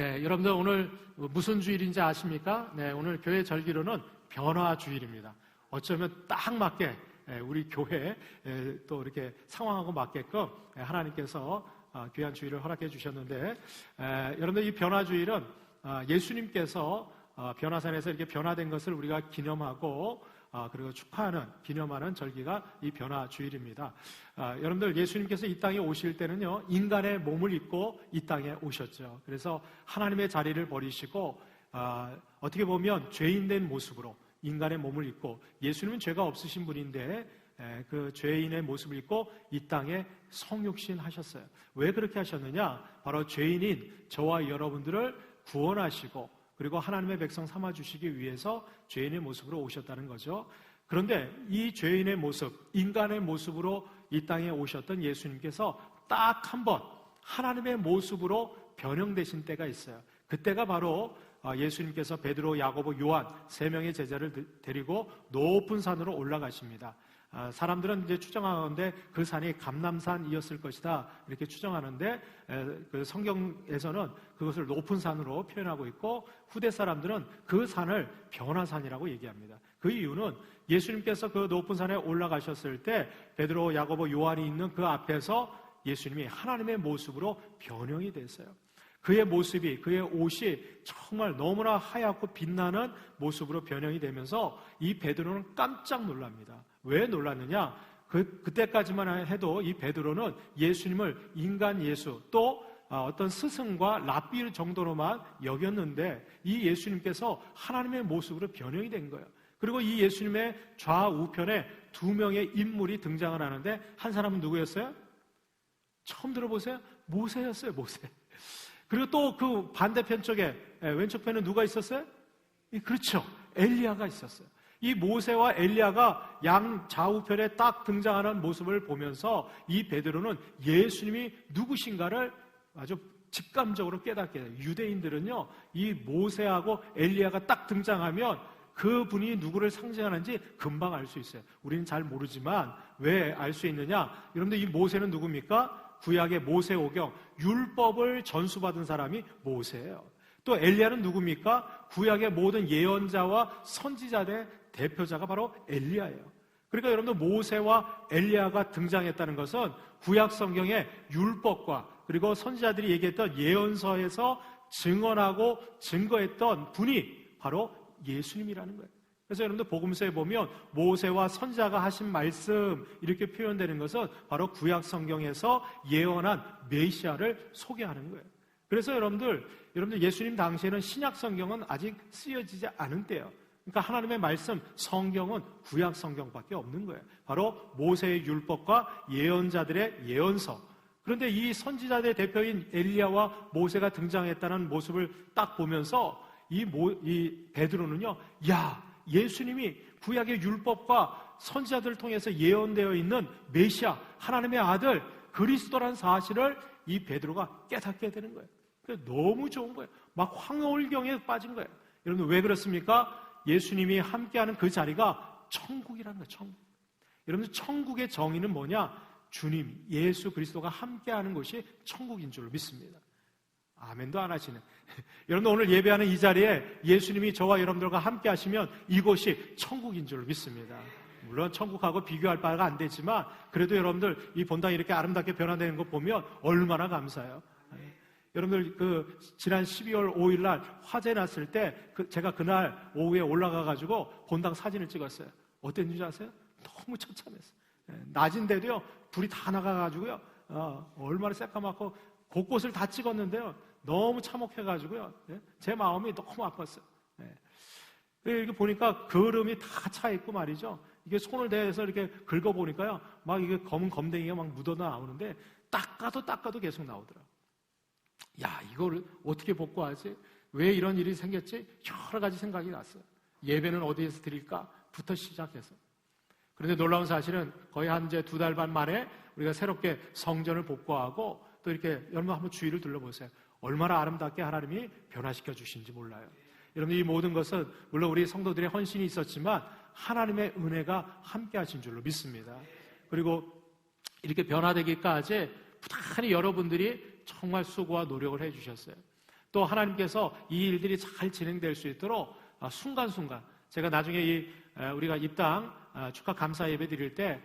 네, 여러분들 오늘 무슨 주일인지 아십니까? 네, 오늘 교회 절기로는 변화주일입니다. 어쩌면 딱 맞게 우리 교회 또 이렇게 상황하고 맞게끔 하나님께서 귀한 주일을 허락해 주셨는데, 여러분들 이 변화주일은 예수님께서 변화산에서 이렇게 변화된 것을 우리가 기념하고 그리고 축하하는, 기념하는 절기가 이 변화주일입니다. 여러분들 예수님께서 이 땅에 오실 때는요, 인간의 몸을 입고 이 땅에 오셨죠. 그래서 하나님의 자리를 버리시고 어떻게 보면 죄인된 모습으로 인간의 몸을 입고, 예수님은 죄가 없으신 분인데 그 죄인의 모습을 입고 이 땅에 성육신 하셨어요. 왜 그렇게 하셨느냐? 바로 죄인인 저와 여러분들을 구원하시고 그리고 하나님의 백성 삼아주시기 위해서 죄인의 모습으로 오셨다는 거죠. 그런데 이 죄인의 모습, 인간의 모습으로 이 땅에 오셨던 예수님께서 딱 한 번 하나님의 모습으로 변형되신 때가 있어요. 그때가 바로 예수님께서 베드로, 야고보, 요한 세 명의 제자를 데리고 높은 산으로 올라가십니다. 사람들은 이제 추정하는데 그 산이 감람산이었을 것이다 이렇게 추정하는데, 그 성경에서는 그것을 높은 산으로 표현하고 있고, 후대 사람들은 그 산을 변화산이라고 얘기합니다. 그 이유는 예수님께서 그 높은 산에 올라가셨을 때 베드로, 야고보, 요한이 있는 그 앞에서 예수님이 하나님의 모습으로 변형이 됐어요. 그의 모습이, 그의 옷이 정말 너무나 하얗고 빛나는 모습으로 변형이 되면서 이 베드로는 깜짝 놀랍니다. 왜 놀랐느냐? 그때까지만 해도 이 베드로는 예수님을 인간 예수, 또 어떤 스승과 랍비 정도로만 여겼는데, 이 예수님께서 하나님의 모습으로 변형이 된 거예요. 그리고 이 예수님의 좌우편에 두 명의 인물이 등장을 하는데, 한 사람은 누구였어요? 처음 들어보세요? 모세였어요, 모세. 그리고 또 그 반대편 쪽에 왼쪽 편에 누가 있었어요? 그렇죠, 엘리야가 있었어요. 이 모세와 엘리야가 양 좌우편에 딱 등장하는 모습을 보면서 이 베드로는 예수님이 누구신가를 아주 직감적으로 깨닫게 돼요. 유대인들은요, 이 모세하고 엘리야가 딱 등장하면 그분이 누구를 상징하는지 금방 알 수 있어요. 우리는 잘 모르지만 왜 알 수 있느냐? 여러분들, 이 모세는 누굽니까? 구약의 모세오경, 율법을 전수받은 사람이 모세예요. 또 엘리야는 누굽니까? 구약의 모든 예언자와 선지자들의 대표자가 바로 엘리야예요. 그러니까 여러분들, 모세와 엘리야가 등장했다는 것은 구약 성경의 율법과 그리고 선지자들이 얘기했던 예언서에서 증언하고 증거했던 분이 바로 예수님이라는 거예요. 그래서 여러분들 복음서에 보면 모세와 선지자가 하신 말씀 이렇게 표현되는 것은 바로 구약 성경에서 예언한 메시아를 소개하는 거예요. 그래서 여러분들 예수님 당시에는 신약 성경은 아직 쓰여지지 않은 때예요. 그러니까 하나님의 말씀, 성경은 구약 성경밖에 없는 거예요. 바로 모세의 율법과 예언자들의 예언서. 그런데 이 선지자들의 대표인 엘리야와 모세가 등장했다는 모습을 딱 보면서 이 베드로는요, 예수님이 구약의 율법과 선지자들을 통해서 예언되어 있는 메시아, 하나님의 아들 그리스도라는 사실을 이 베드로가 깨닫게 되는 거예요. 너무 좋은 거예요. 막 황홀경에 빠진 거예요. 여러분, 왜 그렇습니까? 예수님이 함께하는 그 자리가 천국이라는 거예요. 천국. 여러분, 천국의 정의는 뭐냐? 주님, 예수 그리스도가 함께하는 곳이 천국인 줄로 믿습니다. 아멘도 안 하시네. 여러분, 오늘 예배하는 이 자리에 예수님이 저와 여러분들과 함께 하시면 이곳이 천국인 줄로 믿습니다. 물론 천국하고 비교할 바가 안 되지만 그래도 여러분들 이 본당이 이렇게 아름답게 변화되는 거 보면 얼마나 감사해요. 여러분들 지난 12월 5일 날 화재 났을 때 제가 그날 오후에 올라가가지고 본당 사진을 찍었어요. 어땠는지 아세요? 너무 처참했어요. 낮인데도요, 불이 다 나가가지고요, 얼마나 새까맣고 곳곳을 다 찍었는데요, 너무 참혹해가지고요, 제 마음이 너무 아팠어요. 이렇게 보니까 거름이 다 차 있고 말이죠. 이게 손을 대서 이렇게 긁어보니까요, 막 이게 검은 검댕이가 막 묻어 나오는데 닦아도 계속 나오더라고요. 이거를 어떻게 복구하지? 왜 이런 일이 생겼지? 여러 가지 생각이 났어요. 예배는 어디에서 드릴까?부터 시작해서. 그런데 놀라운 사실은 거의 한 이제 2달 반 만에 우리가 새롭게 성전을 복구하고 또 이렇게 여러분 한번 주위를 둘러보세요. 얼마나 아름답게 하나님이 변화시켜 주신지 몰라요. 여러분, 이 모든 것은 물론 우리 성도들의 헌신이 있었지만 하나님의 은혜가 함께 하신 줄로 믿습니다. 그리고 이렇게 변화되기까지 부단히 여러분들이 정말 수고와 노력을 해주셨어요. 또 하나님께서 이 일들이 잘 진행될 수 있도록 순간순간 제가 나중에 우리가 입당 축하 감사 예배 드릴 때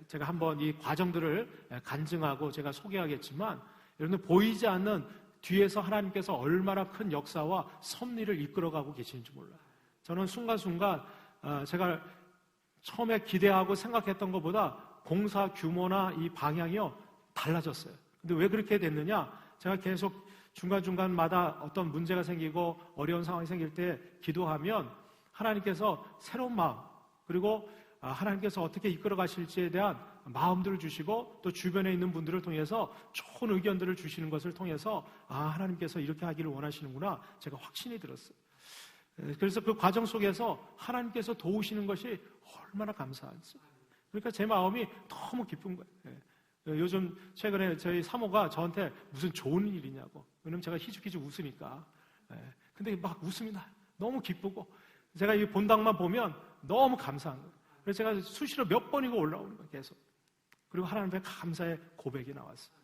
제가 한번 이 과정들을 간증하고 제가 소개하겠지만 여러분들 보이지 않는 뒤에서 하나님께서 얼마나 큰 역사와 섭리를 이끌어가고 계시는지 몰라요. 저는 순간순간 제가 처음에 기대하고 생각했던 것보다 공사 규모나 이 방향이요 달라졌어요. 근데 왜 그렇게 됐느냐? 제가 계속 중간중간마다 어떤 문제가 생기고 어려운 상황이 생길 때 기도하면 하나님께서 새로운 마음 그리고 하나님께서 어떻게 이끌어 가실지에 대한 마음들을 주시고 또 주변에 있는 분들을 통해서 좋은 의견들을 주시는 것을 통해서 하나님께서 이렇게 하기를 원하시는구나 제가 확신이 들었어요. 그래서 그 과정 속에서 하나님께서 도우시는 것이 얼마나 감사한지. 그러니까 제 마음이 너무 기쁜 거예요. 요즘 최근에 저희 사모가 저한테 무슨 좋은 일이냐고. 왜냐면 제가 희죽희죽 웃으니까. 근데 막 웃음이 나요. 너무 기쁘고. 제가 이 본당만 보면 너무 감사한 거예요. 그래서 제가 수시로 몇 번이고 올라오는 거예요. 계속. 그리고 하나님 앞에 감사의 고백이 나왔어요.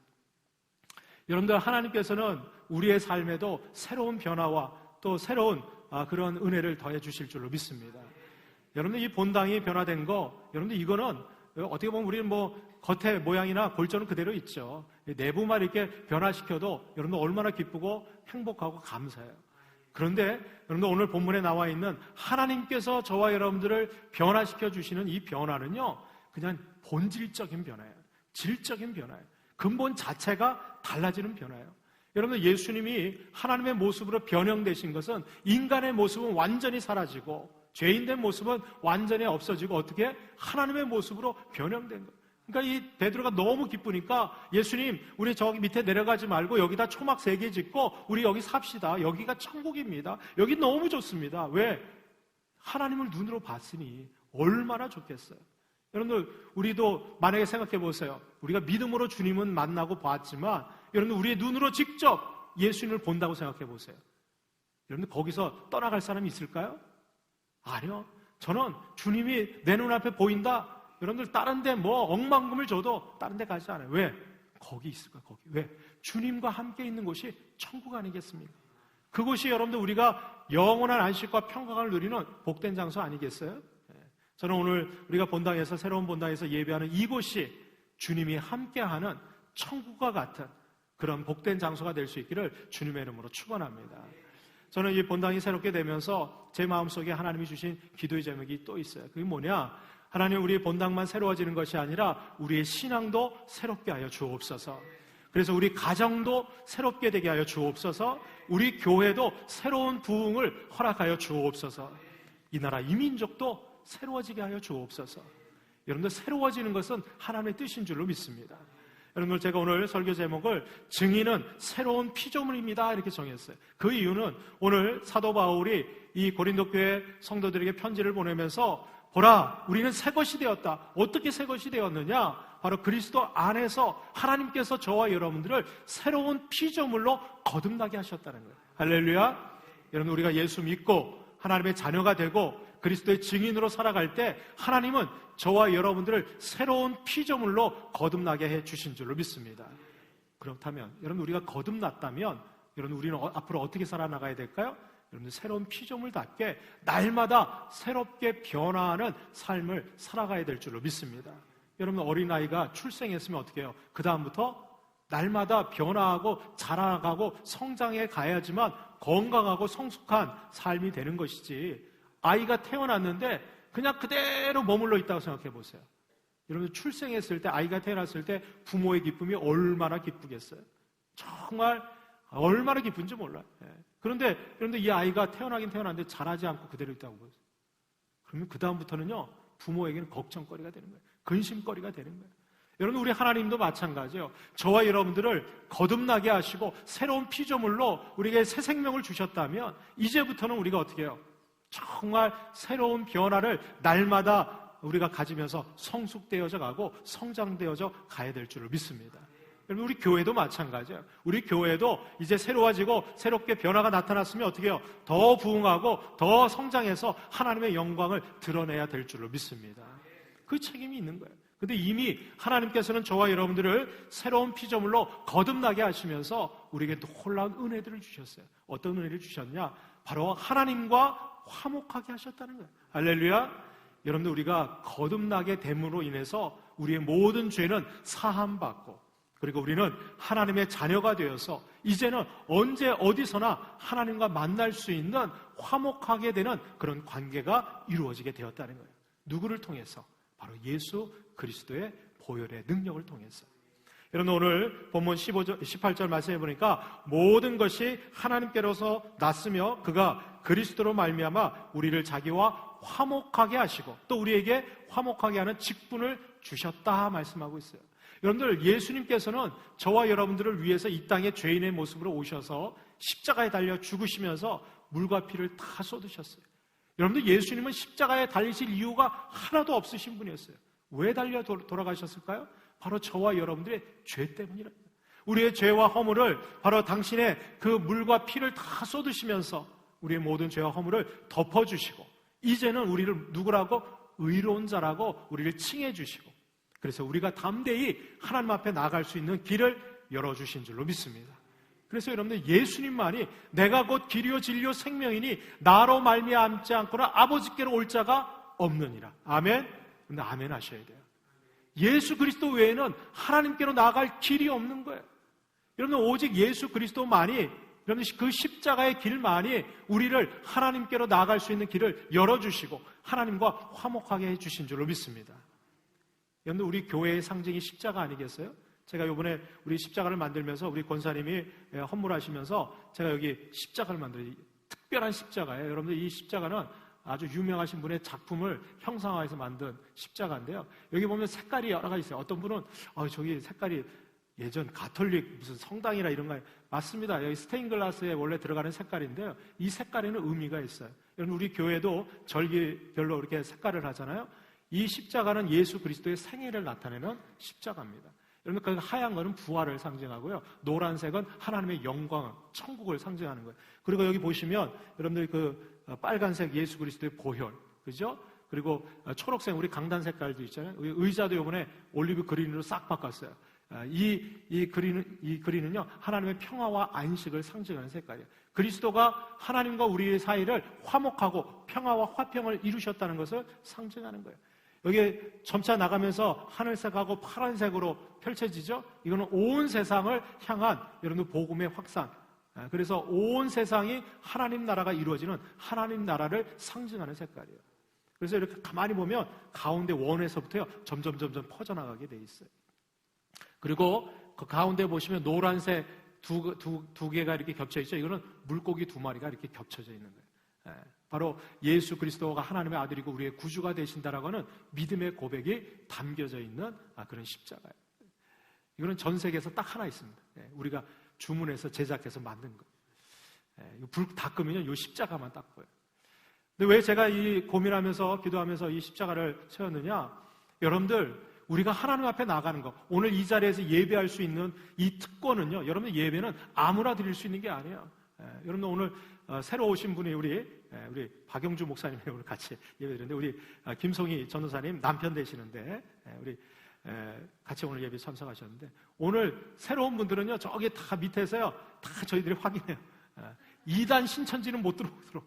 여러분들 하나님께서는 우리의 삶에도 새로운 변화와 또 새로운 그런 은혜를 더해 주실 줄로 믿습니다. 여러분들 이 본당이 변화된 거 여러분들 이거는 어떻게 보면 우리는 겉의 모양이나 골조는 그대로 있죠. 내부만 이렇게 변화시켜도 여러분들 얼마나 기쁘고 행복하고 감사해요. 그런데 여러분들 오늘 본문에 나와 있는 하나님께서 저와 여러분들을 변화시켜 주시는 이 변화는요 그냥 본질적인 변화예요. 질적인 변화예요. 근본 자체가 달라지는 변화예요. 여러분들 예수님이 하나님의 모습으로 변형되신 것은 인간의 모습은 완전히 사라지고 죄인된 모습은 완전히 없어지고 어떻게 하나님의 모습으로 변형된 거예요. 그러니까 이 베드로가 너무 기쁘니까 예수님 우리 저기 밑에 내려가지 말고 여기다 초막 3개 짓고 우리 여기 삽시다. 여기가 천국입니다. 여기 너무 좋습니다. 왜? 하나님을 눈으로 봤으니 얼마나 좋겠어요. 여러분들 우리도 만약에 생각해 보세요. 우리가 믿음으로 주님은 만나고 봤지만 여러분들 우리의 눈으로 직접 예수님을 본다고 생각해 보세요. 여러분들 거기서 떠나갈 사람이 있을까요? 아니요. 저는 주님이 내 눈앞에 보인다. 여러분들 다른 데 억만금을 줘도 다른 데 가지 않아요. 왜? 거기 있을 거예요. 거기. 왜? 주님과 함께 있는 곳이 천국 아니겠습니까? 그곳이 여러분들 우리가 영원한 안식과 평강을 누리는 복된 장소 아니겠어요? 저는 오늘 우리가 본당에서 새로운 본당에서 예배하는 이곳이 주님이 함께하는 천국과 같은 그런 복된 장소가 될 수 있기를 주님의 이름으로 축원합니다. 저는 이 본당이 새롭게 되면서 제 마음속에 하나님이 주신 기도의 제목이 또 있어요. 그게 뭐냐? 하나님 우리의 본당만 새로워지는 것이 아니라 우리의 신앙도 새롭게 하여 주옵소서. 그래서 우리 가정도 새롭게 되게 하여 주옵소서. 우리 교회도 새로운 부흥을 허락하여 주옵소서. 이 나라 이 민족도 새로워지게 하여 주옵소서. 여러분들 새로워지는 것은 하나님의 뜻인 줄로 믿습니다. 여러분들 제가 오늘 설교 제목을 증인은 새로운 피조물입니다 이렇게 정했어요. 그 이유는 오늘 사도 바울이 이 고린도 교회 성도들에게 편지를 보내면서 보라 우리는 새 것이 되었다. 어떻게 새 것이 되었느냐? 바로 그리스도 안에서 하나님께서 저와 여러분들을 새로운 피조물로 거듭나게 하셨다는 거예요. 할렐루야. 여러분 우리가 예수 믿고 하나님의 자녀가 되고 그리스도의 증인으로 살아갈 때 하나님은 저와 여러분들을 새로운 피조물로 거듭나게 해주신 줄로 믿습니다. 그렇다면 여러분 우리가 거듭났다면 여러분 우리는 앞으로 어떻게 살아나가야 될까요? 여러분들 새로운 피조물답게 날마다 새롭게 변화하는 삶을 살아가야 될 줄로 믿습니다. 여러분 어린아이가 출생했으면 어떻게 해요? 그 다음부터 날마다 변화하고 자라가고 성장해 가야지만 건강하고 성숙한 삶이 되는 것이지 아이가 태어났는데 그냥 그대로 머물러 있다고 생각해 보세요. 여러분 출생했을 때 아이가 태어났을 때 부모의 기쁨이 얼마나 기쁘겠어요. 정말 얼마나 기쁜지 몰라요. 그런데 이 아이가 태어나긴 태어났는데 자라지 않고 그대로 있다고 보세요. 그러면 그 다음부터는요 부모에게는 걱정거리가 되는 거예요. 근심거리가 되는 거예요. 여러분 우리 하나님도 마찬가지예요. 저와 여러분들을 거듭나게 하시고 새로운 피조물로 우리에게 새 생명을 주셨다면 이제부터는 우리가 어떻게 해요? 정말 새로운 변화를 날마다 우리가 가지면서 성숙되어져 가고 성장되어져 가야 될 줄을 믿습니다. 여러분 우리 교회도 마찬가지예요. 우리 교회도 이제 새로워지고 새롭게 변화가 나타났으면 어떻게 해요? 더 부흥하고 더 성장해서 하나님의 영광을 드러내야 될 줄로 믿습니다. 그 책임이 있는 거예요. 근데 이미 하나님께서는 저와 여러분들을 새로운 피조물로 거듭나게 하시면서 우리에게 놀라운 은혜들을 주셨어요. 어떤 은혜를 주셨냐? 바로 하나님과 화목하게 하셨다는 거예요. 할렐루야. 여러분들, 우리가 거듭나게 됨으로 인해서 우리의 모든 죄는 사함받고, 그리고 우리는 하나님의 자녀가 되어서 이제는 언제 어디서나 하나님과 만날 수 있는 화목하게 되는 그런 관계가 이루어지게 되었다는 거예요. 누구를 통해서? 바로 예수 그리스도의 보혈의 능력을 통해서. 여러분, 오늘 본문 18절 말씀해 보니까 모든 것이 하나님께로서 났으며 그가 그리스도로 말미암아 우리를 자기와 화목하게 하시고 또 우리에게 화목하게 하는 직분을 주셨다 말씀하고 있어요. 여러분들, 예수님께서는 저와 여러분들을 위해서 이 땅에 죄인의 모습으로 오셔서 십자가에 달려 죽으시면서 물과 피를 다 쏟으셨어요. 여러분들, 예수님은 십자가에 달리실 이유가 하나도 없으신 분이었어요. 왜 달려 돌아가셨을까요? 바로 저와 여러분들의 죄 때문이랍니다. 우리의 죄와 허물을 바로 당신의 그 물과 피를 다 쏟으시면서 우리의 모든 죄와 허물을 덮어주시고 이제는 우리를 누구라고? 의로운 자라고 우리를 칭해 주시고, 그래서 우리가 담대히 하나님 앞에 나아갈 수 있는 길을 열어주신 줄로 믿습니다. 그래서 여러분들, 예수님만이 내가 곧 길이요 진리요 생명이니 나로 말미암지 않고는 아버지께로 올 자가 없느니라. 아멘. 근데 아멘 하셔야 돼요. 예수 그리스도 외에는 하나님께로 나아갈 길이 없는 거예요. 여러분, 오직 예수 그리스도만이, 여러분, 그 십자가의 길만이 우리를 하나님께로 나아갈 수 있는 길을 열어주시고 하나님과 화목하게 해주신 줄로 믿습니다. 여러분, 우리 교회의 상징이 십자가 아니겠어요? 제가 이번에 우리 십자가를 만들면서 우리 권사님이 헌물하시면서 제가 여기 십자가를 만들어요. 특별한 십자가예요. 여러분들, 이 십자가는 아주 유명하신 분의 작품을 형상화해서 만든 십자가인데요. 여기 보면 색깔이 여러 가지 있어요. 어떤 분은 저기 색깔이 예전 가톨릭 무슨 성당이라 이런 거 맞습니다. 여기 스테인글라스에 원래 들어가는 색깔인데요. 이 색깔에는 의미가 있어요. 여러분, 우리 교회도 절기별로 이렇게 색깔을 하잖아요. 이 십자가는 예수 그리스도의 생애를 나타내는 십자가입니다. 여러분, 그 하얀 거는 부활을 상징하고요. 노란색은 하나님의 영광, 천국을 상징하는 거예요. 그리고 여기 보시면 여러분들 그 빨간색 예수 그리스도의 보혈, 그죠? 그리고 초록색 우리 강단 색깔도 있잖아요. 의자도 이번에 올리브 그린으로 싹 바꿨어요. 이 그린은요, 하나님의 평화와 안식을 상징하는 색깔이에요. 그리스도가 하나님과 우리의 사이를 화목하고 평화와 화평을 이루셨다는 것을 상징하는 거예요. 여기 점차 나가면서 하늘색하고 파란색으로 펼쳐지죠? 이거는 온 세상을 향한 여러분들 복음의 확산. 그래서 온 세상이 하나님 나라가 이루어지는 하나님 나라를 상징하는 색깔이에요. 그래서 이렇게 가만히 보면 가운데 원에서부터요, 점점 퍼져나가게 돼 있어요. 그리고 그 가운데 보시면 노란색 두 개가 이렇게 겹쳐 있죠. 이거는 물고기 2마리가 이렇게 겹쳐져 있는 거예요. 바로 예수 그리스도가 하나님의 아들이고 우리의 구주가 되신다라고 하는 믿음의 고백이 담겨져 있는 그런 십자가예요. 이거는 전 세계에서 딱 하나 있습니다. 우리가 주문해서 제작해서 만든 거예요. 불 다 끄면 이 십자가만 딱 보여요. 근데 왜 제가 이 고민하면서 기도하면서 이 십자가를 세웠느냐? 여러분들, 우리가 하나님 앞에 나가는 거, 오늘 이 자리에서 예배할 수 있는 이 특권은요, 여러분, 예배는 아무나 드릴 수 있는 게 아니에요. 여러분, 오늘 새로 오신 분이 우리 박영주 목사님이 오늘 같이 예배드렸는데, 우리 김송희 전도사님 남편 되시는데, 우리 같이 오늘 예배 참석하셨는데, 오늘 새로운 분들은요, 저기 다 밑에서요, 다 저희들이 확인해요. 2단 신천지는 못 들어오도록.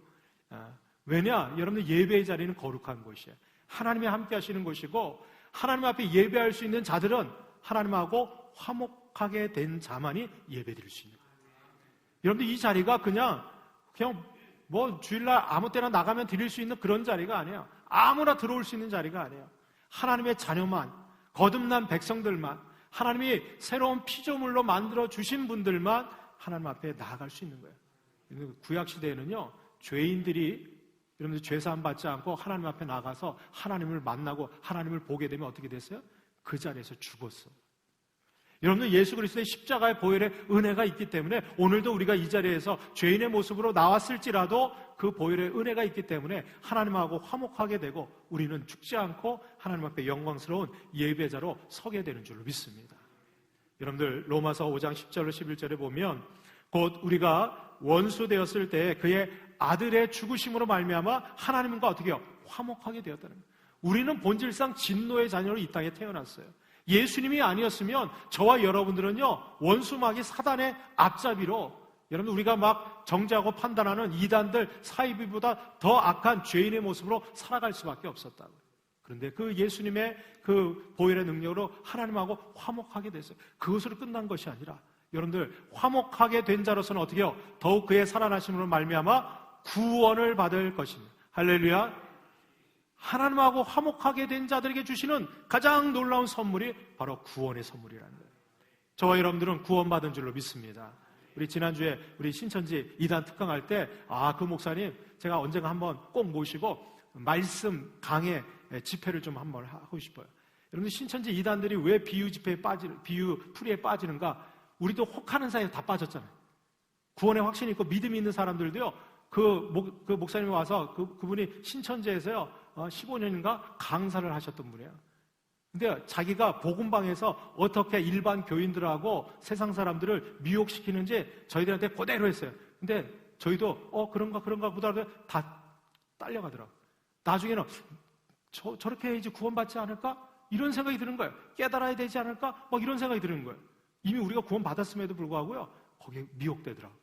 왜냐? 여러분들, 예배의 자리는 거룩한 곳이에요. 하나님이 함께 하시는 곳이고, 하나님 앞에 예배할 수 있는 자들은 하나님하고 화목하게 된 자만이 예배드릴 수 있는 거예요. 여러분들, 이 자리가 그냥 뭐 주일날 아무 때나 나가면 드릴 수 있는 그런 자리가 아니에요. 아무나 들어올 수 있는 자리가 아니에요. 하나님의 자녀만, 거듭난 백성들만, 하나님이 새로운 피조물로 만들어 주신 분들만 하나님 앞에 나아갈 수 있는 거예요. 구약 시대에는요, 죄인들이 여러분들 죄사함 받지 않고 하나님 앞에 나가서 하나님을 만나고 하나님을 보게 되면 어떻게 됐어요? 그 자리에서 죽었어. 여러분들, 예수 그리스도의 십자가의 보혈의 은혜가 있기 때문에 오늘도 우리가 이 자리에서 죄인의 모습으로 나왔을지라도 그 보혈의 은혜가 있기 때문에 하나님하고 화목하게 되고 우리는 죽지 않고 하나님 앞에 영광스러운 예배자로 서게 되는 줄로 믿습니다. 여러분들, 로마서 5장 10절로 11절에 보면 곧 우리가 원수 되었을 때 그의 아들의 죽으심으로 말미암아 하나님과 어떻게 해요? 화목하게 되었다는 거예요. 우리는 본질상 진노의 자녀로 이 땅에 태어났어요. 예수님이 아니었으면 저와 여러분들은요, 원수마귀 사단의 앞잡이로, 여러분 우리가 막 정죄하고 판단하는 이단들 사이비보다 더 악한 죄인의 모습으로 살아갈 수밖에 없었다고. 그런데 그 예수님의 그 보혈의 능력으로 하나님하고 화목하게 됐어요. 그것으로 끝난 것이 아니라 여러분들 화목하게 된 자로서는 어떻게 해요? 더욱 그의 살아나심으로 말미암아 구원을 받을 것입니다. 할렐루야. 하나님하고 화목하게 된 자들에게 주시는 가장 놀라운 선물이 바로 구원의 선물이라는 거예요. 저와 여러분들은 구원받은 줄로 믿습니다. 우리 지난주에 우리 신천지 2단 특강할 때 그 목사님 제가 언젠가 한번 꼭 모시고 말씀 강해 집회를 좀 한번 하고 싶어요. 여러분들 신천지 2단들이 왜 비유 풀이에 빠지는가? 우리도 혹하는 사이에 다 빠졌잖아요. 구원의 확신이 있고 믿음이 있는 사람들도요, 그 목사님이 와서 그분이 신천지에서요 15년인가 강사를 하셨던 분이에요. 근데 자기가 복음방에서 어떻게 일반 교인들하고 세상 사람들을 미혹시키는지 저희들한테 그대로 했어요. 근데 저희도 그런가 보다 다 딸려가더라고요. 나중에는 저렇게 해야지 구원받지 않을까? 이런 생각이 드는 거예요. 깨달아야 되지 않을까? 막 이런 생각이 드는 거예요. 이미 우리가 구원받았음에도 불구하고요, 거기에 미혹되더라고요.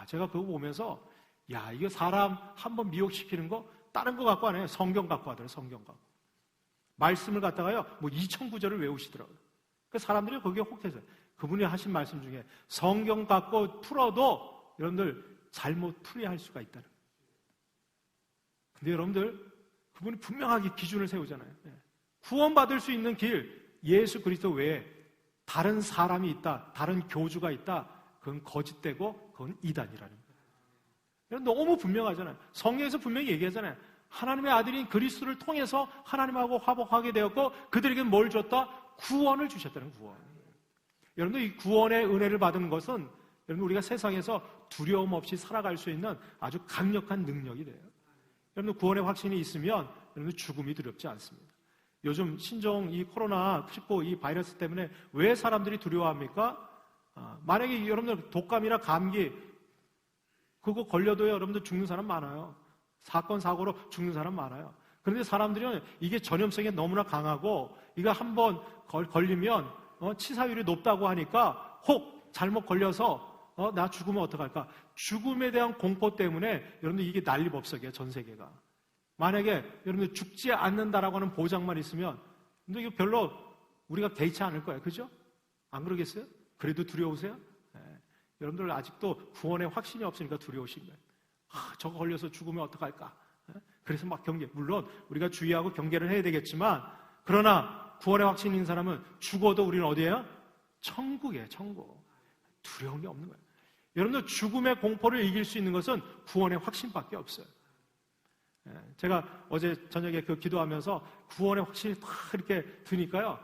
제가 그거 보면서 이거 사람 한번 미혹시키는 거 다른 거 갖고 안 해요. 성경 갖고 하더라고요. 성경 갖고. 말씀을 갖다가요, 2000구절을 외우시더라고요. 그 사람들이 거기에 혹해져요. 그분이 하신 말씀 중에 성경 갖고 풀어도 여러분들 잘못 풀이할 수가 있다는 거예요. 근데 여러분들, 그분이 분명하게 기준을 세우잖아요. 구원받을 수 있는 길, 예수 그리스도 외에 다른 사람이 있다, 다른 교주가 있다, 그건 거짓되고 그건 이단이라는 거예요. 너무 분명하잖아요. 성경에서 분명히 얘기하잖아요. 하나님의 아들인 그리스도를 통해서 하나님하고 화목하게 되었고 그들에게 뭘 줬다? 구원을 주셨다는 구원. 여러분들 이 구원의 은혜를 받은 것은 여러분 우리가 세상에서 두려움 없이 살아갈 수 있는 아주 강력한 능력이 돼요. 여러분 구원의 확신이 있으면 여러분 죽음이 두렵지 않습니다. 요즘 신종 이 코로나19 이 바이러스 때문에 왜 사람들이 두려워합니까? 만약에 여러분들 독감이나 감기 그거 걸려도요, 여러분들 죽는 사람 많아요. 사건, 사고로 죽는 사람 많아요. 그런데 사람들은 이게 전염성이 너무나 강하고, 이거 한번 걸리면, 치사율이 높다고 하니까, 혹 잘못 걸려서, 나 죽으면 어떡할까? 죽음에 대한 공포 때문에, 여러분들 이게 난리법석이에요, 전 세계가. 만약에 여러분들 죽지 않는다라고 하는 보장만 있으면, 근데 이거 별로 우리가 개의치 않을 거예요. 그죠? 안 그러겠어요? 그래도 두려우세요? 여러분들 아직도 구원의 확신이 없으니까 두려우신 거예요. 저거 걸려서 죽으면 어떡할까? 그래서 막 물론 우리가 주의하고 경계를 해야 되겠지만, 그러나 구원의 확신이 있는 사람은 죽어도 우리는 어디예요? 천국이에요, 천국. 두려운 게 없는 거예요. 여러분들 죽음의 공포를 이길 수 있는 것은 구원의 확신밖에 없어요. 제가 어제 저녁에 기도하면서 구원의 확신이 딱 이렇게 드니까요,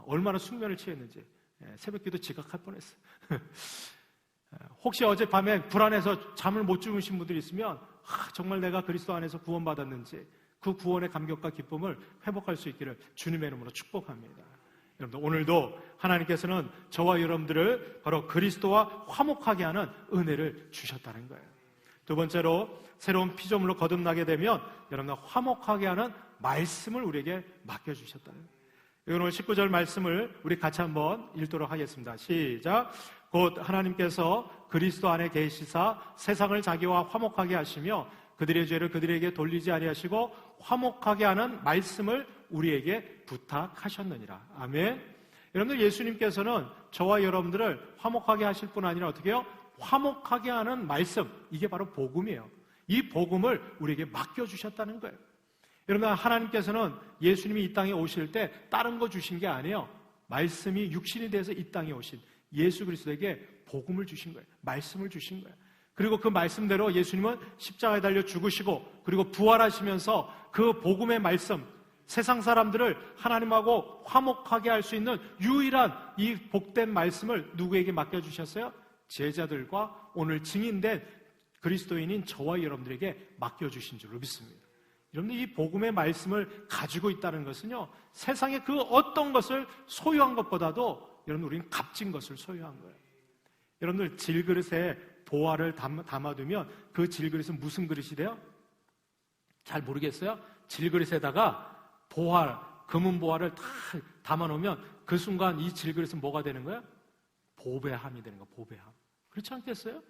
얼마나 숙면을 취했는지 새벽 기도 지각할 뻔했어요. 혹시 어젯밤에 불안해서 잠을 못 주무신 분들이 있으면 정말 내가 그리스도 안에서 구원받았는지 그 구원의 감격과 기쁨을 회복할 수 있기를 주님의 이름으로 축복합니다. 여러분들 오늘도 하나님께서는 저와 여러분들을 바로 그리스도와 화목하게 하는 은혜를 주셨다는 거예요. 두 번째로 새로운 피조물로 거듭나게 되면 여러분들 화목하게 하는 말씀을 우리에게 맡겨주셨다는 거예요. 오늘 19절 말씀을 우리 같이 한번 읽도록 하겠습니다. 시작. 곧 하나님께서 그리스도 안에 계시사 세상을 자기와 화목하게 하시며 그들의 죄를 그들에게 돌리지 아니하시고 화목하게 하는 말씀을 우리에게 부탁하셨느니라. 아멘. 여러분들 예수님께서는 저와 여러분들을 화목하게 하실 뿐 아니라 어떻게 해요? 화목하게 하는 말씀, 이게 바로 복음이에요. 이 복음을 우리에게 맡겨주셨다는 거예요. 여러분 하나님께서는 예수님이 이 땅에 오실 때 다른 거 주신 게 아니에요. 말씀이 육신이 돼서 이 땅에 오신 예수 그리스도에게 복음을 주신 거예요. 말씀을 주신 거예요. 그리고 그 말씀대로 예수님은 십자가에 달려 죽으시고 그리고 부활하시면서 그 복음의 말씀, 세상 사람들을 하나님하고 화목하게 할 수 있는 유일한 이 복된 말씀을 누구에게 맡겨주셨어요? 제자들과 오늘 증인된 그리스도인인 저와 여러분들에게 맡겨주신 줄로 믿습니다. 여러분들 이 복음의 말씀을 가지고 있다는 것은요, 세상의 그 어떤 것을 소유한 것보다도 여러분 우리는 값진 것을 소유한 거예요. 여러분들 질그릇에 보화를 담아두면 그 질그릇은 무슨 그릇이 돼요? 잘 모르겠어요? 질그릇에다가 보활, 금은 보활을 다 담아놓으면 그 순간 이 질그릇은 뭐가 되는 거야? 보배함이 되는 거야, 보배함. 그렇지 않겠어요?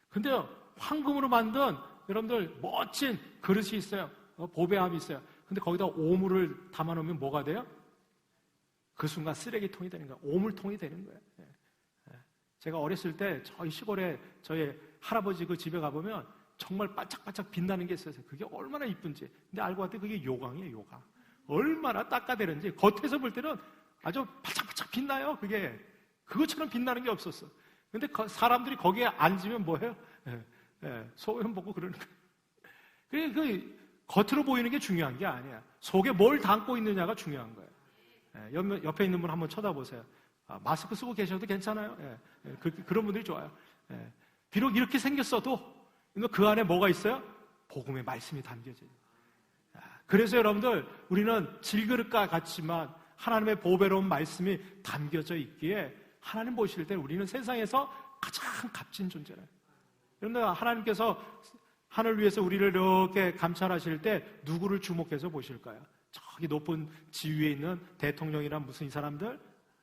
근데요, 황금으로 만든 여러분들 멋진 그릇이 있어요. 보배함이 있어요. 근데 거기다 오물을 담아놓으면 뭐가 돼요? 그 순간 쓰레기통이 되는 거야. 오물통이 되는 거예요. 제가 어렸을 때 저희 시골에 저희 할아버지 그 집에 가보면 정말 반짝반짝 빛나는 게 있어요. 그게 얼마나 이쁜지. 근데 알고 봤더니 그게 요강이에요, 요강. 얼마나 닦아대는지. 겉에서 볼 때는 아주 반짝반짝 빛나요, 그게. 그것처럼 빛나는 게 없었어. 근데 사람들이 거기에 앉으면 뭐예요? 소금 먹고 그러는 거예요. 그 겉으로 보이는 게 중요한 게 아니야. 속에 뭘 담고 있느냐가 중요한 거예요. 옆에 있는 분 한번 쳐다보세요. 마스크 쓰고 계셔도 괜찮아요. 그런 분들이 좋아요. 비록 이렇게 생겼어도 그 안에 뭐가 있어요? 복음의 말씀이 담겨져요. 그래서 여러분들, 우리는 질그릇과 같지만 하나님의 보배로운 말씀이 담겨져 있기에 하나님 보실 때 우리는 세상에서 가장 값진 존재예요. 여러분들, 하나님께서 하늘 위에서 우리를 이렇게 감찰하실 때 누구를 주목해서 보실까요? 저기 높은 지위에 있는 대통령이란 무슨 이 사람들?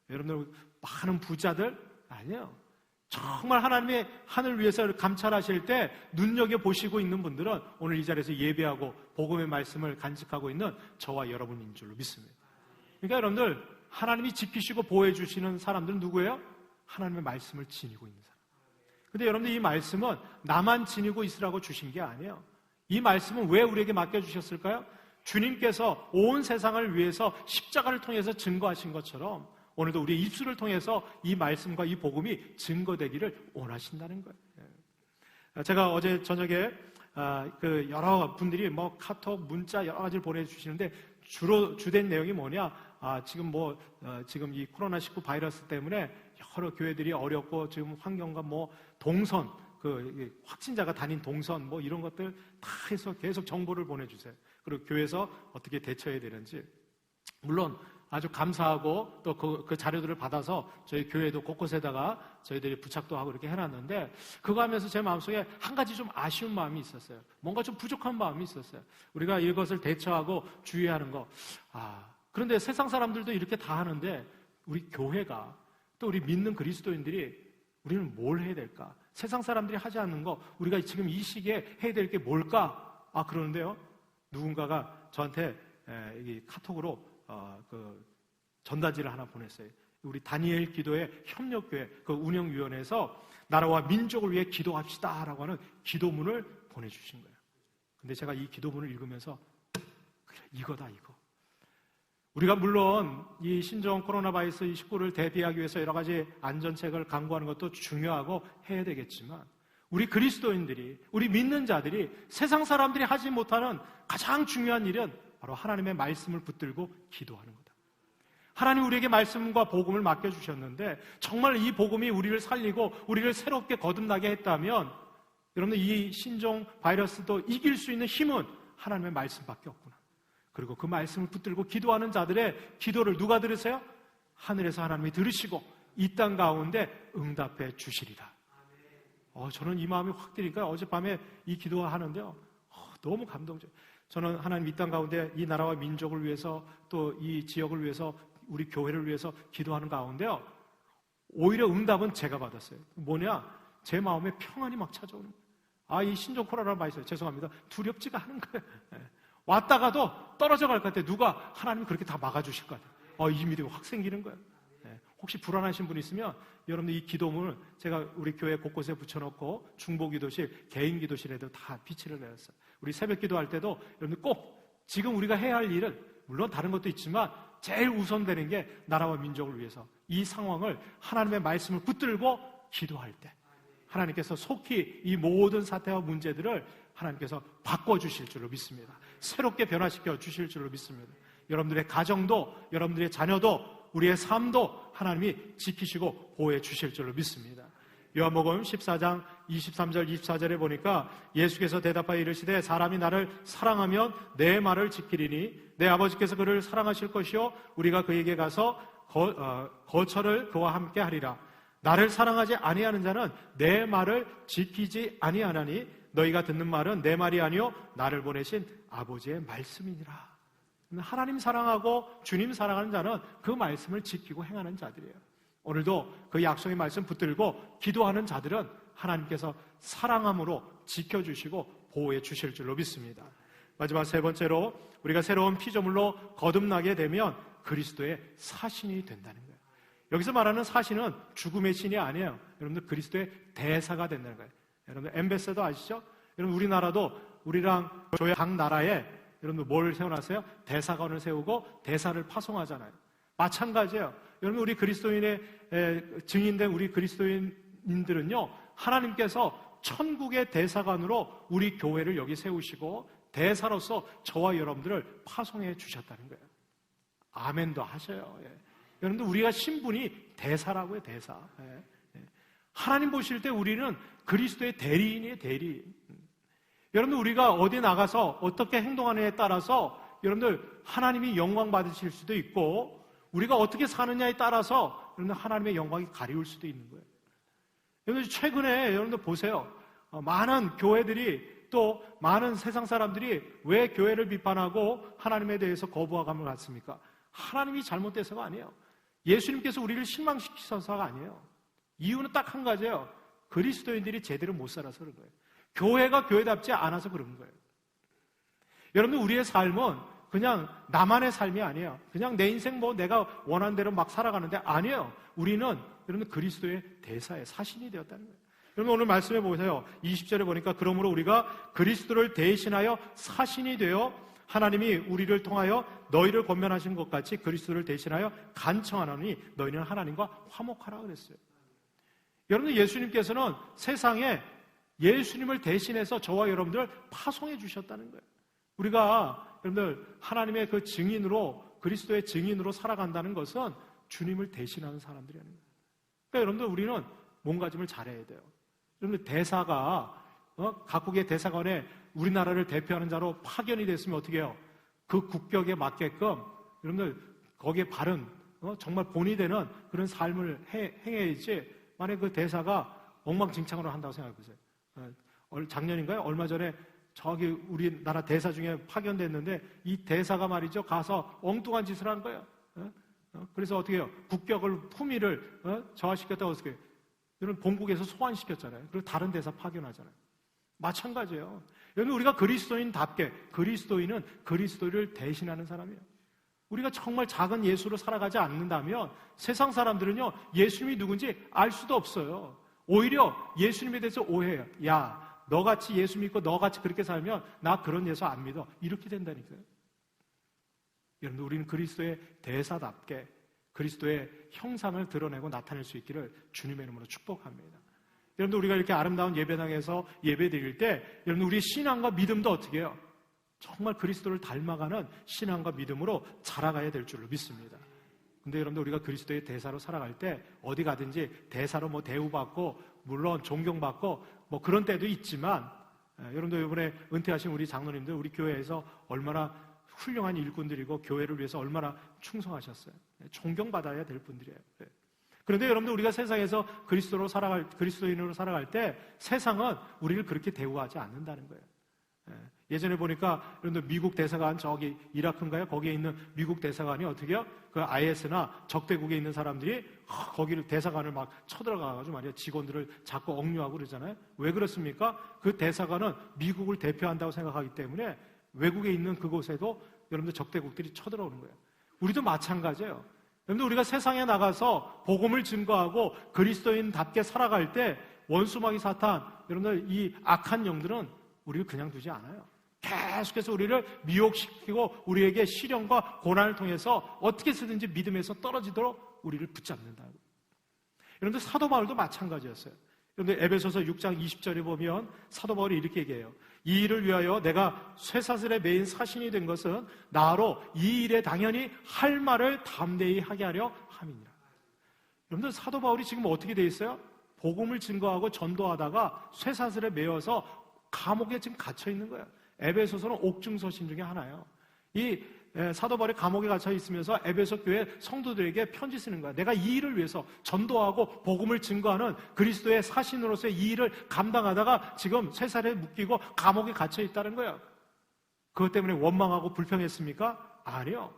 여러분들 많은 부자들? 아니에요. 정말 하나님의 하늘 위에서 감찰하실 때 눈여겨보시고 있는 분들은 오늘 이 자리에서 예배하고 복음의 말씀을 간직하고 있는 저와 여러분인 줄로 믿습니다. 그러니까 여러분들, 하나님이 지키시고 보호해 주시는 사람들은 누구예요? 하나님의 말씀을 지니고 있는 사람. 근데 여러분들, 이 말씀은 나만 지니고 있으라고 주신 게 아니에요. 이 말씀은 왜 우리에게 맡겨주셨을까요? 주님께서 온 세상을 위해서 십자가를 통해서 증거하신 것처럼 오늘도 우리의 입술을 통해서 이 말씀과 이 복음이 증거되기를 원하신다는 거예요. 제가 어제 저녁에 여러 분들이 카톡, 문자 여러 가지를 보내주시는데 주된 내용이 뭐냐? 지금 이 코로나19 바이러스 때문에 여러 교회들이 어렵고 지금 환경과 동선, 확진자가 다닌 동선 이런 것들 다 해서 계속 정보를 보내주세요. 그리고 교회에서 어떻게 대처해야 되는지. 물론 아주 감사하고 또 그 자료들을 받아서 저희 교회도 곳곳에다가 저희들이 부착도 하고 이렇게 해놨는데, 그거 하면서 제 마음속에 한 가지 좀 아쉬운 마음이 있었어요. 뭔가 좀 부족한 마음이 있었어요. 우리가 이것을 대처하고 주의하는 거. 그런데 세상 사람들도 이렇게 다 하는데 우리 교회가, 또 우리 믿는 그리스도인들이 우리는 뭘 해야 될까? 세상 사람들이 하지 않는 거 우리가 지금 이 시기에 해야 될 게 뭘까? 그러는데요, 누군가가 저한테 이 카톡으로 전단지를 하나 보냈어요. 우리 다니엘 기도회 협력교회 그 운영위원회에서 나라와 민족을 위해 기도합시다라고 하는 기도문을 보내주신 거예요. 근데 제가 이 기도문을 읽으면서 그래, 이거다, 이거. 우리가 물론 이 신종 코로나 바이러스 19를 대비하기 위해서 여러 가지 안전책을 강구하는 것도 중요하고 해야 되겠지만, 우리 그리스도인들이, 우리 믿는 자들이 세상 사람들이 하지 못하는 가장 중요한 일은 바로 하나님의 말씀을 붙들고 기도하는 거다. 하나님 우리에게 말씀과 복음을 맡겨주셨는데 정말 이 복음이 우리를 살리고 우리를 새롭게 거듭나게 했다면, 여러분들, 이 신종 바이러스도 이길 수 있는 힘은 하나님의 말씀밖에 없구나. 그리고 그 말씀을 붙들고 기도하는 자들의 기도를 누가 들으세요? 하늘에서 하나님이 들으시고 이 땅 가운데 응답해 주시리라. 저는 이 마음이 확 드니까 어젯밤에 이 기도하는데요, 너무 감동적. 저는 하나님 이 땅 가운데 이 나라와 민족을 위해서, 또 이 지역을 위해서, 우리 교회를 위해서 기도하는 가운데요, 오히려 응답은 제가 받았어요. 뭐냐? 제 마음에 평안이 막 찾아오는 거예요. 이 신종 코로나 바이러스, 죄송합니다, 두렵지가 않은 거예요. 왔다가도 떨어져 갈 것 같아요. 누가 하나님이 그렇게 다 막아주실 것 같아요. 이 믿음이 확 생기는 거예요. 혹시 불안하신 분 있으면 여러분들 이 기도문을 제가 우리 교회 곳곳에 붙여놓고 중보기도실, 개인기도실에도 다 비치를 내렸어요. 우리 새벽 기도할 때도 여러분들 꼭 지금 우리가 해야 할 일은 물론 다른 것도 있지만 제일 우선되는 게 나라와 민족을 위해서 이 상황을 하나님의 말씀을 붙들고 기도할 때 하나님께서 속히 이 모든 사태와 문제들을 하나님께서 바꿔주실 줄로 믿습니다. 새롭게 변화시켜 주실 줄로 믿습니다. 여러분들의 가정도, 여러분들의 자녀도, 우리의 삶도 하나님이 지키시고 보호해 주실 줄로 믿습니다. 요한복음 14장 23절 24절에 보니까 예수께서 대답하여 이르시되 사람이 나를 사랑하면 내 말을 지키리니 내 아버지께서 그를 사랑하실 것이요 우리가 그에게 가서 거처를 그와 함께 하리라. 나를 사랑하지 아니하는 자는 내 말을 지키지 아니하나니 너희가 듣는 말은 내 말이 아니요 나를 보내신 아버지의 말씀이니라. 하나님 사랑하고 주님 사랑하는 자는 그 말씀을 지키고 행하는 자들이에요. 오늘도 그 약속의 말씀 붙들고 기도하는 자들은 하나님께서 사랑함으로 지켜주시고 보호해 주실 줄로 믿습니다. 마지막 세 번째로 우리가 새로운 피조물로 거듭나게 되면 그리스도의 사신이 된다는 거예요. 여기서 말하는 사신은 죽음의 신이 아니에요. 여러분들 그리스도의 대사가 된다는 거예요. 여러분들 엠베서더 아시죠? 여러분 우리나라도 우리랑 각 나라에 여러분들 뭘 세워놨어요? 대사관을 세우고 대사를 파송하잖아요. 마찬가지예요. 여러분 우리 그리스도인의 증인된 우리 그리스도인들은요, 하나님께서 천국의 대사관으로 우리 교회를 여기 세우시고 대사로서 저와 여러분들을 파송해 주셨다는 거예요. 아멘도 하셔요. 예. 여러분들 우리가 신분이 대사라고요. 대사. 예. 하나님 보실 때 우리는 그리스도의 대리인이에요. 대리인. 여러분들 우리가 어디 나가서 어떻게 행동하느냐에 따라서 여러분들 하나님이 영광 받으실 수도 있고 우리가 어떻게 사느냐에 따라서 여러분들 하나님의 영광이 가리울 수도 있는 거예요. 여러분들 최근에 여러분들 보세요. 많은 교회들이 또 많은 세상 사람들이 왜 교회를 비판하고 하나님에 대해서 거부감을 갖습니까? 하나님이 잘못돼서가 아니에요. 예수님께서 우리를 실망시키셔서가 아니에요. 이유는 딱 한 가지예요. 그리스도인들이 제대로 못 살아서 그런 거예요. 교회가 교회답지 않아서 그런 거예요. 여러분들 우리의 삶은 그냥 나만의 삶이 아니에요. 그냥 내 인생 뭐 내가 원하는 대로 막 살아가는데 아니에요. 우리는 여러분 그리스도의 대사의 사신이 되었다는 거예요. 여러분 오늘 말씀해 보세요. 20절에 보니까 그러므로 우리가 그리스도를 대신하여 사신이 되어 하나님이 우리를 통하여 너희를 권면하신 것 같이 그리스도를 대신하여 간청하노니 너희는 하나님과 화목하라 그랬어요. 여러분 예수님께서는 세상에 예수님을 대신해서 저와 여러분들을 파송해 주셨다는 거예요. 우리가 여러분들 하나님의 그 증인으로 그리스도의 증인으로 살아간다는 것은 주님을 대신하는 사람들이라는 거예요. 그러니까 여러분들 우리는 몸가짐을 잘해야 돼요. 여러분들 대사가 각국의 대사관에 우리나라를 대표하는 자로 파견이 됐으면 어떻게 해요? 그 국격에 맞게끔 여러분들 거기에 바른 정말 본이 되는 그런 삶을 행해야지. 만약에 그 대사가 엉망진창으로 한다고 생각해 보세요. 작년인가요? 얼마 전에 저기 우리나라 대사 중에 파견됐는데 이 대사가 말이죠 가서 엉뚱한 짓을 한 거예요. 그래서 어떻게 해요? 국격을 품위를 저하시켰다고 어떻게 해요? 여러분 본국에서 소환시켰잖아요. 그리고 다른 대사 파견하잖아요. 마찬가지예요. 여러분 우리가 그리스도인답게 그리스도인은 그리스도를 대신하는 사람이에요. 우리가 정말 작은 예수로 살아가지 않는다면 세상 사람들은요 예수님이 누군지 알 수도 없어요. 오히려 예수님에 대해서 오해해요. 야, 너같이 예수 믿고 너같이 그렇게 살면 나 그런 예수 안 믿어. 이렇게 된다니까요. 여러분 우리는 그리스도의 대사답게 그리스도의 형상을 드러내고 나타낼 수 있기를 주님의 이름으로 축복합니다. 여러분들 우리가 이렇게 아름다운 예배당에서 예배 드릴 때 여러분 우리 신앙과 믿음도 어떻게 해요? 정말 그리스도를 닮아가는 신앙과 믿음으로 자라가야 될 줄로 믿습니다. 근데 여러분들 우리가 그리스도의 대사로 살아갈 때 어디 가든지 대사로 뭐 대우받고 물론 존경받고 뭐 그런 때도 있지만 여러분들 이번에 은퇴하신 우리 장로님들 우리 교회에서 얼마나 훌륭한 일꾼들이고 교회를 위해서 얼마나 충성하셨어요. 존경받아야 될 분들이에요. 그런데 여러분들 우리가 세상에서 그리스도인으로 살아갈 때 세상은 우리를 그렇게 대우하지 않는다는 거예요. 예전에 보니까 여러분들 미국 대사관 저기 이라크인가요? 거기에 있는 미국 대사관이 어떻게 해요? 그 IS나 적대국에 있는 사람들이 거기를 대사관을 막 쳐들어가가지고 말이야 직원들을 자꾸 억류하고 그러잖아요. 왜 그렇습니까? 그 대사관은 미국을 대표한다고 생각하기 때문에 외국에 있는 그곳에도 여러분들 적대국들이 쳐들어오는 거예요. 우리도 마찬가지예요. 여러분들 우리가 세상에 나가서 복음을 증거하고 그리스도인답게 살아갈 때 원수마귀 사탄 여러분들 이 악한 영들은 우리를 그냥 두지 않아요. 계속해서 우리를 미혹시키고 우리에게 시련과 고난을 통해서 어떻게 쓰든지 믿음에서 떨어지도록 우리를 붙잡는다고. 여러분들 사도 바울도 마찬가지였어요. 그런데 에베소서 6장 20절에 보면 사도 바울이 이렇게 얘기해요. 이 일을 위하여 내가 쇠사슬에 매인 사신이 된 것은 나로 이 일에 당연히 할 말을 담대히 하게 하려 함이니라. 여러분들 사도 바울이 지금 어떻게 돼 있어요? 복음을 증거하고 전도하다가 쇠사슬에 매여서 감옥에 지금 갇혀 있는 거예요. 에베소서는 옥중서신 중에 하나예요. 이 사도 바울이 감옥에 갇혀 있으면서 에베소 교회 성도들에게 편지 쓰는 거야. 내가 이 일을 위해서 전도하고 복음을 증거하는 그리스도의 사신으로서의 이 일을 감당하다가 지금 쇠사슬에 묶이고 감옥에 갇혀 있다는 거예요. 그것 때문에 원망하고 불평했습니까? 아니요.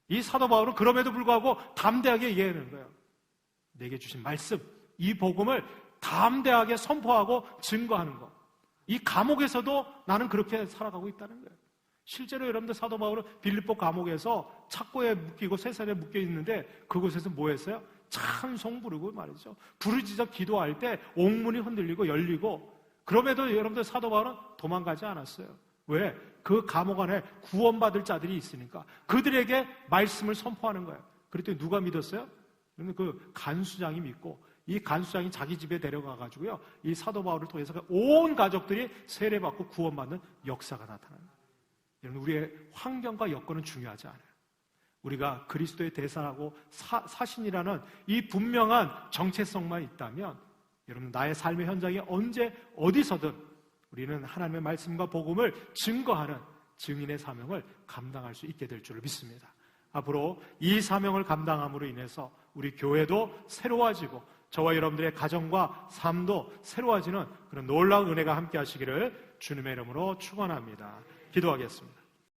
이 사도 바울은 그럼에도 불구하고 담대하게 얘기하는 거예요. 내게 주신 말씀, 이 복음을 담대하게 선포하고 증거하는 것. 이 감옥에서도 나는 그렇게 살아가고 있다는 거예요. 실제로 여러분들 사도 바울은 빌립보 감옥에서 착고에 묶이고 쇠사리에 묶여 있는데 그곳에서 뭐 했어요? 찬송 부르고 말이죠. 부르짖어 기도할 때 옥문이 흔들리고 열리고, 그럼에도 여러분들 사도 바울은 도망가지 않았어요. 왜? 그 감옥 안에 구원받을 자들이 있으니까 그들에게 말씀을 선포하는 거예요. 그랬더니 누가 믿었어요? 그 간수장이 믿고, 이 간수장이 자기 집에 데려가가지고요, 이 사도 바울을 통해서 온 가족들이 세례받고 구원받는 역사가 나타나요. 여러분, 우리의 환경과 여건은 중요하지 않아요. 우리가 그리스도의 대사라고 사신이라는 이 분명한 정체성만 있다면, 여러분, 나의 삶의 현장에 언제 어디서든 우리는 하나님의 말씀과 복음을 증거하는 증인의 사명을 감당할 수 있게 될 줄을 믿습니다. 앞으로 이 사명을 감당함으로 인해서 우리 교회도 새로워지고 저와 여러분들의 가정과 삶도 새로워지는 그런 놀라운 은혜가 함께 하시기를 주님의 이름으로 축원합니다. 기도하겠습니다.